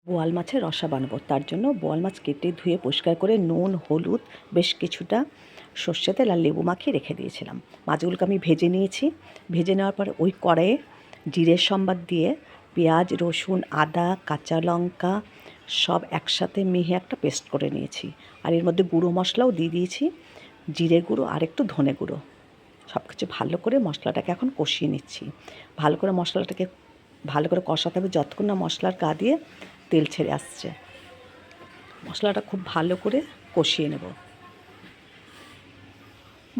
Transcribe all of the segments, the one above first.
বোয়াল মাছের রসা বানাবো। তার জন্য বোয়াল মাছ কেটে ধুয়ে পরিষ্কার করে নুন, হলুদ, বেশ কিছুটা সর্ষে তেল আর লেবু মাখিয়ে রেখে দিয়েছিলাম। মাছগুলোকে আমি ভেজে নিয়েছি। ভেজে নেওয়ার পর ওই কড়াইয়ে জিরের সম্বাদ দিয়ে পেঁয়াজ, রসুন, আদা, কাঁচা লঙ্কা সব একসাথে মিহি একটা পেস্ট করে নিয়েছি। আর এর মধ্যে গুঁড়ো মশলাও দিয়ে দিয়েছি, জিরে গুঁড়ো আর একটু ধনে গুঁড়ো। সব কিছু ভালো করে মশলাটাকে এখন কষিয়ে নিচ্ছি। ভালো করে মশলাটাকে ভালো করে কষাতে হবে যতক্ষণ না মশলার গা দিয়ে তেল ছেড়ে আসছে। মশলাটা খুব ভালো করে কষিয়ে নেব।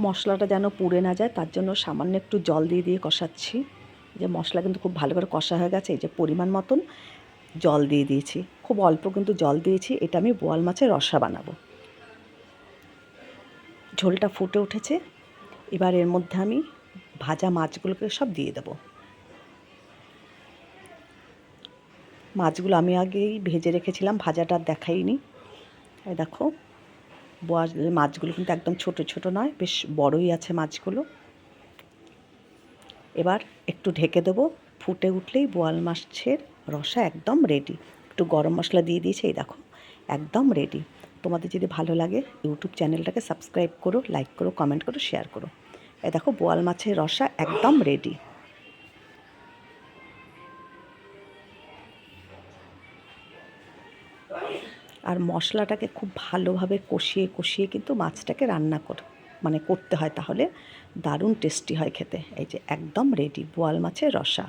মশলাটা যেন পুড়ে না যায় তার জন্য সামান্য একটু জল দিয়ে কষাচ্ছি। যে মশলা কিন্তু খুব ভালো করে কষা হয়ে গেছে। এই যে পরিমাণ মতন জল দিয়ে দিয়েছি, খুব অল্প কিন্তু জল দিয়েছি। এটা আমি বোয়াল মাছের রসা বানাবো। ঝোলটা ফুটে উঠেছে। এবার এর মধ্যে আমি ভাজা মাছগুলোকে সব দিয়ে দেবো। মাছগুলো আমি আগেই ভেজে রেখেছিলাম, ভাজাটা দেখাইনি। এই দেখো বোয়াল মাছগুলো কিন্তু একদম ছোট ছোট নয়, বেশ বড়ই আছে মাছগুলো। এবার একটু ঢেকে দেবো। ফুটে উঠলেই বোয়াল মাছের রসা একদম রেডি। একটু গরম মশলা দিয়ে দিয়েছি, এই দেখো একদম রেডি। তোমাদের যদি ভালো লাগে ইউটিউব চ্যানেলটাকে সাবস্ক্রাইব করো, লাইক করো, কমেন্ট করো, শেয়ার করো। এই দেখো বোয়াল মাছের রসা একদম রেডি। আর মশলাটাকে খুব ভালোভাবে কষিয়ে কষিয়ে কিন্তু মাছটাকে রান্না করতে হয়, তাহলে দারুণ টেস্টি হয় খেতে। এই যে একদম রেডি বোয়াল মাছের রসা।